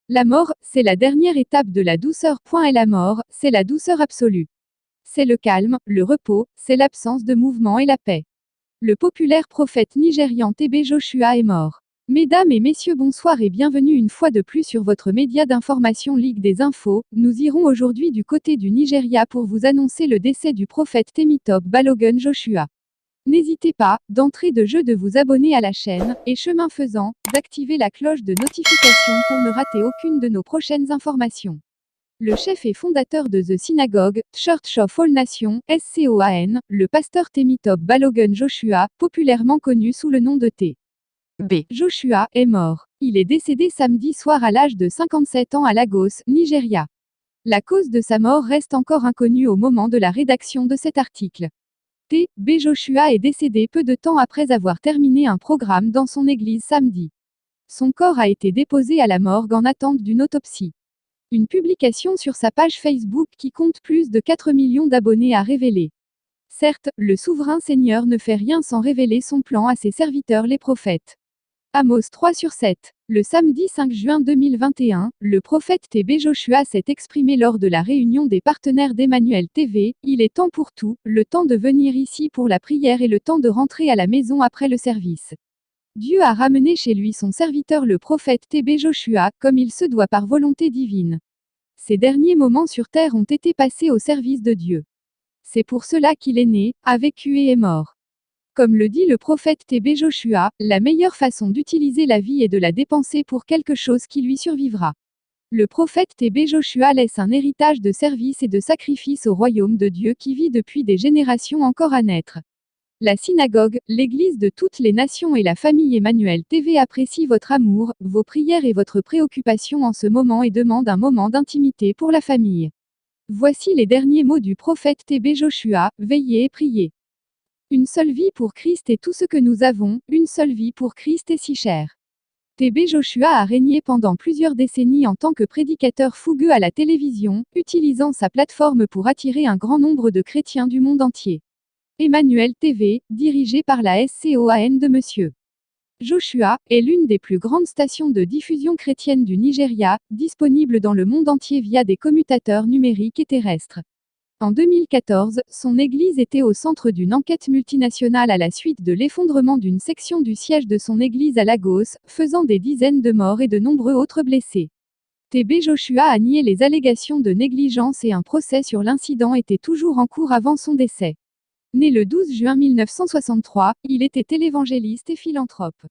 La mort, c'est la dernière étape de la douceur. Et la mort, c'est la douceur absolue. C'est le calme, le repos, c'est l'absence de mouvement et la paix. Le populaire prophète nigérian TB Joshua est mort. Mesdames et messieurs, bonsoir et bienvenue une fois de plus sur votre média d'information Ligue des Infos. Nous irons aujourd'hui du côté du Nigeria pour vous annoncer le décès du prophète Temitope Balogun Joshua. N'hésitez pas, d'entrée de jeu, de vous abonner à la chaîne, et chemin faisant, d'activer la cloche de notification pour ne rater aucune de nos prochaines informations. Le chef et fondateur de The Synagogue, Church of All Nations, SCOAN, le pasteur Temitope Balogun Joshua, populairement connu sous le nom de T.B. Joshua, est mort. Il est décédé samedi soir à l'âge de 57 ans à Lagos, Nigeria. La cause de sa mort reste encore inconnue au moment de la rédaction de cet article. T.B. Joshua est décédé peu de temps après avoir terminé un programme dans son église samedi. Son corps a été déposé à la morgue en attente d'une autopsie. Une publication sur sa page Facebook qui compte plus de 4 millions d'abonnés a révélé. Certes, le souverain Seigneur ne fait rien sans révéler son plan à ses serviteurs les prophètes. Amos 3/7. Le samedi 5 juin 2021, le prophète TB Joshua s'est exprimé lors de la réunion des partenaires d'Emmanuel TV. Il est temps pour tout, le temps de venir ici pour la prière et le temps de rentrer à la maison après le service. Dieu a ramené chez lui son serviteur le prophète TB Joshua, comme il se doit par volonté divine. Ses derniers moments sur terre ont été passés au service de Dieu. C'est pour cela qu'il est né, a vécu et est mort. Comme le dit le prophète TB Joshua, la meilleure façon d'utiliser la vie est de la dépenser pour quelque chose qui lui survivra. Le prophète TB Joshua laisse un héritage de service et de sacrifice au royaume de Dieu qui vit depuis des générations encore à naître. La synagogue, l'église de toutes les nations et la famille Emmanuel TV apprécient votre amour, vos prières et votre préoccupation en ce moment et demandent un moment d'intimité pour la famille. Voici les derniers mots du prophète TB Joshua, veillez et priez. Une seule vie pour Christ est tout ce que nous avons, une seule vie pour Christ est si chère. TB Joshua a régné pendant plusieurs décennies en tant que prédicateur fougueux à la télévision, utilisant sa plateforme pour attirer un grand nombre de chrétiens du monde entier. Emmanuel TV, dirigé par la SCOAN de M. Joshua, est l'une des plus grandes stations de diffusion chrétienne du Nigeria, disponible dans le monde entier via des commutateurs numériques et terrestres. En 2014, son église était au centre d'une enquête multinationale à la suite de l'effondrement d'une section du siège de son église à Lagos, faisant des dizaines de morts et de nombreux autres blessés. TB Joshua a nié les allégations de négligence et un procès sur l'incident était toujours en cours avant son décès. Né le 12 juin 1963, il était télévangéliste et philanthrope.